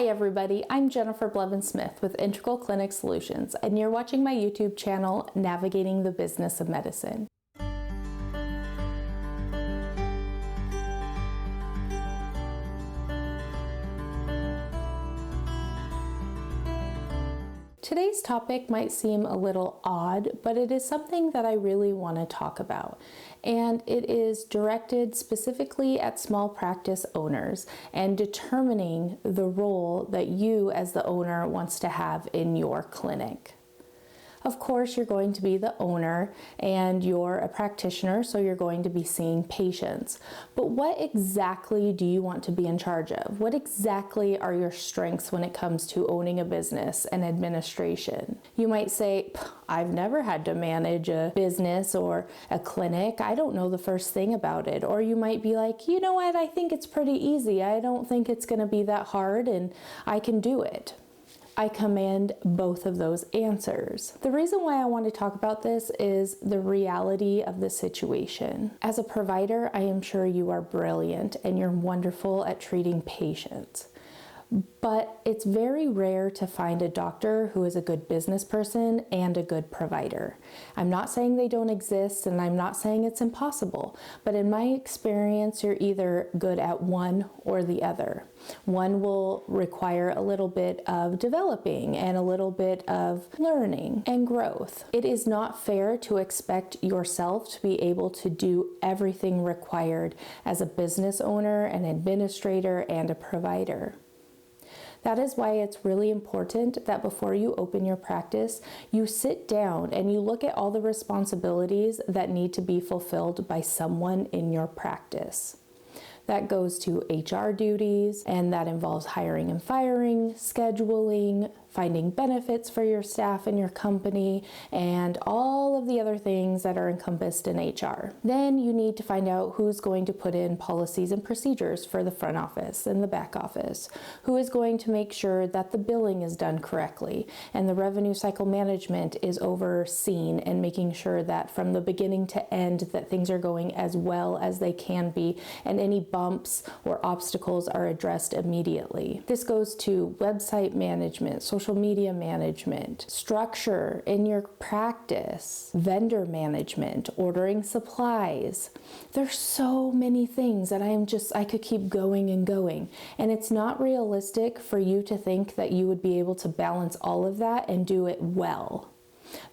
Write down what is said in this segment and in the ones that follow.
Hi everybody, I'm Jennifer Blevin-Smith with Integral Clinic Solutions, and you're watching my YouTube channel, Navigating the Business of Medicine. Today's topic might seem a little odd, but it is something that I really want to talk about. And it is directed specifically at small practice owners and determining the role that you as the owner wants to have in your clinic. Of course, you're going to be the owner and you're a practitioner, so you're going to be seeing patients. But what exactly do you want to be in charge of? What exactly are your strengths when it comes to owning a business and administration? You might say, I've never had to manage a business or a clinic. I don't know the first thing about it. Or you might be like, you know what, I think it's pretty easy. I don't think it's going to be that hard and I can do it. I command both of those answers. The reason why I want to talk about this is the reality of the situation. As a provider, I am sure you are brilliant and you're wonderful at treating patients. But it's very rare to find a doctor who is a good business person and a good provider. I'm not saying they don't exist, and I'm not saying it's impossible, but in my experience, you're either good at one or the other. One will require a little bit of developing and a little bit of learning and growth. It is not fair to expect yourself to be able to do everything required as a business owner, an administrator, and a provider. That is why it's really important that before you open your practice, you sit down and you look at all the responsibilities that need to be fulfilled by someone in your practice. That goes to HR duties, and that involves hiring and firing, scheduling, finding benefits for your staff and your company, and all of the other things that are encompassed in HR. Then you need to find out who's going to put in policies and procedures for the front office and the back office, who is going to make sure that the billing is done correctly, and the revenue cycle management is overseen and making sure that from the beginning to end that things are going as well as they can be, and any bumps or obstacles are addressed immediately. This goes to website management, social media management, structure in your practice, vendor management, ordering supplies. There's so many things that I could keep going and going. And it's not realistic for you to think that you would be able to balance all of that and do it well.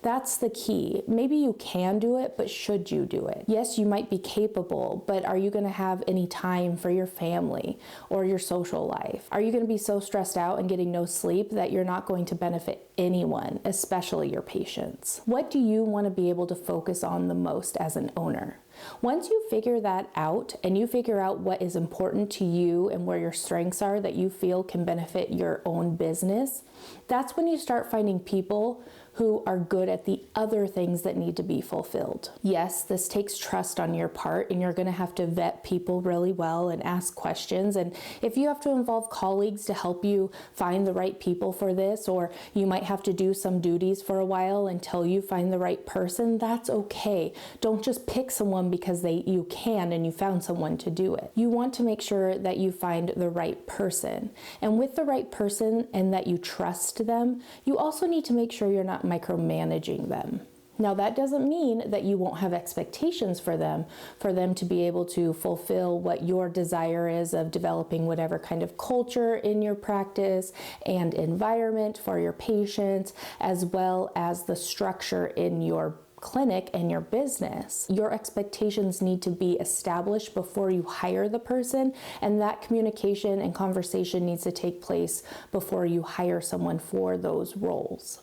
That's the key. Maybe you can do it, but should you do it? Yes, you might be capable, but are you going to have any time for your family or your social life? Are you going to be so stressed out and getting no sleep that you're not going to benefit anyone, especially your patients? What do you want to be able to focus on the most as an owner? Once you figure that out and you figure out what is important to you and where your strengths are that you feel can benefit your own business, that's when you start finding people who are good at the other things that need to be fulfilled. Yes, this takes trust on your part, and you're going to have to vet people really well and ask questions. And if you have to involve colleagues to help you find the right people for this, or you might have to do some duties for a while until you find the right person, that's okay. Don't just pick someone because you can and you found someone to do it. You want to make sure that you find the right person. And with the right person and that you trust them, you also need to make sure you're not micromanaging them. Now, that doesn't mean that you won't have expectations for them to be able to fulfill what your desire is of developing whatever kind of culture in your practice and environment for your patients, as well as the structure in your clinic and your business. Your expectations need to be established before you hire the person, and that communication and conversation needs to take place before you hire someone for those roles.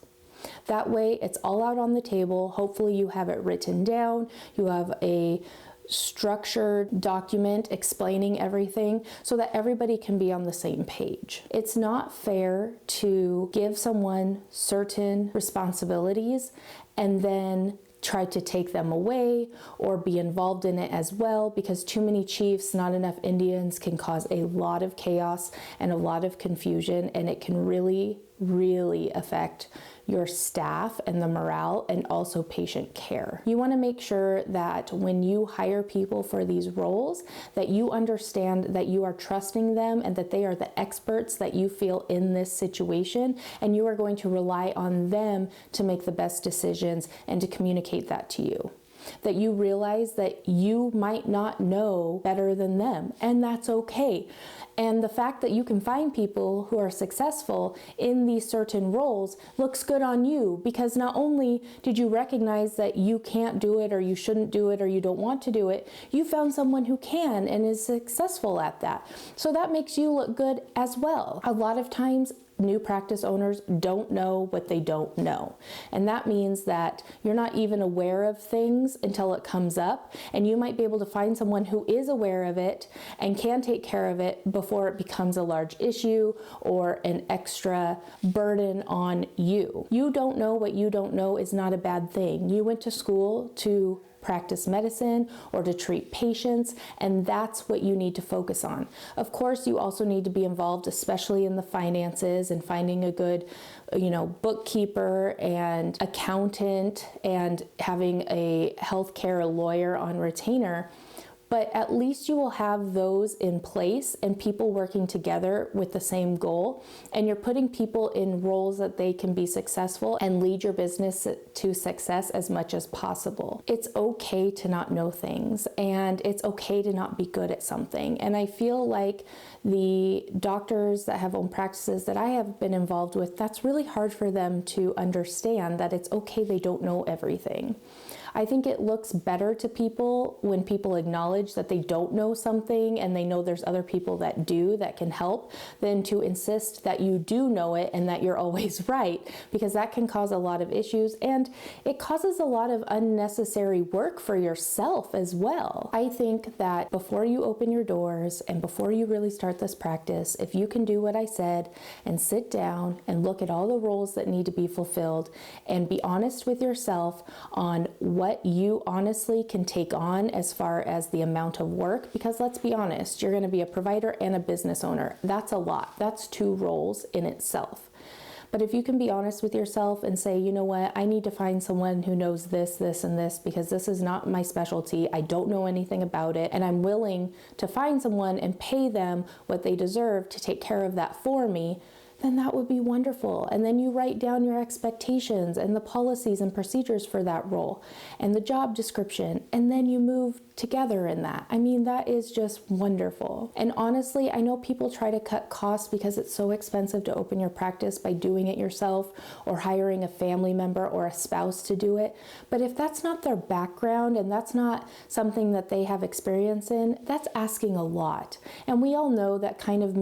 That way, it's all out on the table. Hopefully you have it written down. You have a structured document explaining everything so that everybody can be on the same page. It's not fair to give someone certain responsibilities and then try to take them away or be involved in it as well, because too many chiefs, not enough Indians can cause a lot of chaos and a lot of confusion, and it can really affect your staff and the morale and also patient care. You want to make sure that when you hire people for these roles, that you understand that you are trusting them and that they are the experts that you feel in this situation, and you are going to rely on them to make the best decisions and to communicate that to you. That you realize that you might not know better than them, and that's okay. And the fact that you can find people who are successful in these certain roles looks good on you, because not only did you recognize that you can't do it or you shouldn't do it or you don't want to do it, you found someone who can and is successful at that. So that makes you look good as well. A lot of times, new practice owners don't know what they don't know. And that means that you're not even aware of things until it comes up, and you might be able to find someone who is aware of it and can take care of it before it becomes a large issue or an extra burden on you. You don't know what you don't know is not a bad thing. You went to school to practice medicine or to treat patients, and that's what you need to focus on. Of course, you also need to be involved, especially in the finances and finding a good, bookkeeper and accountant and having a healthcare lawyer on retainer. But at least you will have those in place and people working together with the same goal. And you're putting people in roles that they can be successful and lead your business to success as much as possible. It's okay to not know things, and it's okay to not be good at something. And I feel like the doctors that have owned practices that I have been involved with, that's really hard for them to understand, that it's okay they don't know everything. I think it looks better to people when people acknowledge that they don't know something and they know there's other people that do, that can help, than to insist that you do know it and that you're always right, because that can cause a lot of issues, and it causes a lot of unnecessary work for yourself as well. I think that before you open your doors and before you really start this practice, if you can do what I said and sit down and look at all the roles that need to be fulfilled and be honest with yourself on what you honestly can take on as far as the amount of work, because let's be honest, you're going to be a provider and a business owner. That's a lot. That's two roles in itself. But if you can be honest with yourself and say, you know what, I need to find someone who knows this, this, and this, because this is not my specialty. I don't know anything about it, and I'm willing to find someone and pay them what they deserve to take care of that for me, then that would be wonderful. And then you write down your expectations and the policies and procedures for that role and the job description, and then you move together in that. I mean, that is just wonderful. And honestly, I know people try to cut costs because it's so expensive to open your practice by doing it yourself or hiring a family member or a spouse to do it. But if that's not their background and that's not something that they have experience in, that's asking a lot. And we all know that kind of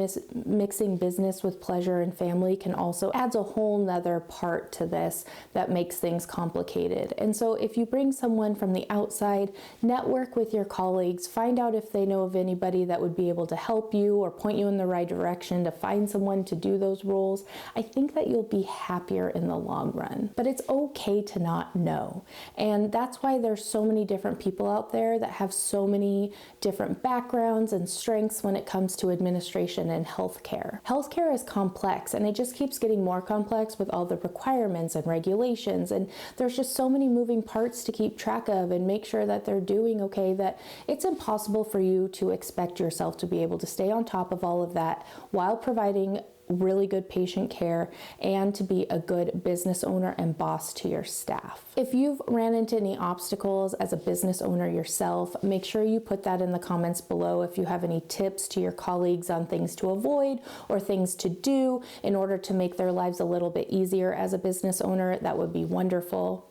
mixing business with pleasure and family can also adds a whole nother part to this that makes things complicated. And so if you bring someone from the outside, network with your colleagues, find out if they know of anybody that would be able to help you or point you in the right direction to find someone to do those roles. I think that you'll be happier in the long run. But it's okay to not know. And that's why there's so many different people out there that have so many different backgrounds and strengths when it comes to administration and healthcare. Healthcare is complex, and it just keeps getting more complex with all the requirements and regulations, and there's just so many moving parts to keep track of and make sure that they're doing okay, that it's impossible for you to expect yourself to be able to stay on top of all of that while providing really good patient care and to be a good business owner and boss to your staff. If you've ran into any obstacles as a business owner yourself, make sure you put that in the comments below. If you have any tips to your colleagues on things to avoid or things to do in order to make their lives a little bit easier as a business owner, that would be wonderful.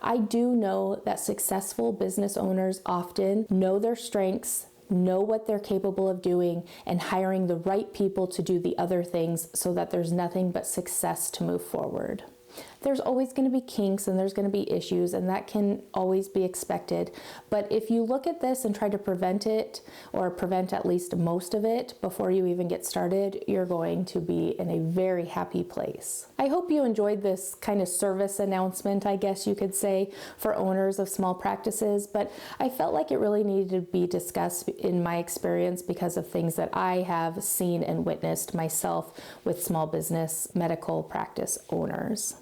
I do know that successful business owners often know their strengths, know what they're capable of doing, and hiring the right people to do the other things so that there's nothing but success to move forward. There's always going to be kinks and there's going to be issues, and that can always be expected. But if you look at this and try to prevent it, or prevent at least most of it before you even get started, you're going to be in a very happy place. I hope you enjoyed this kind of service announcement, I guess you could say, for owners of small practices, but I felt like it really needed to be discussed in my experience because of things that I have seen and witnessed myself with small business medical practice owners.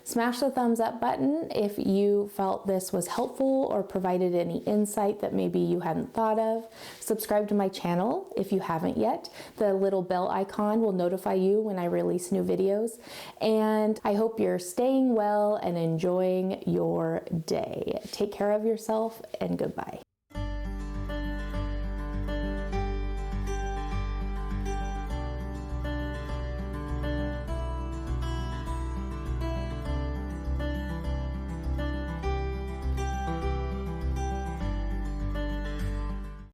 Smash the thumbs up button if you felt this was helpful or provided any insight that maybe you hadn't thought of. Subscribe to my channel if you haven't yet. The little bell icon will notify you when I release new videos. And I hope you're staying well and enjoying your day. Take care of yourself, and goodbye.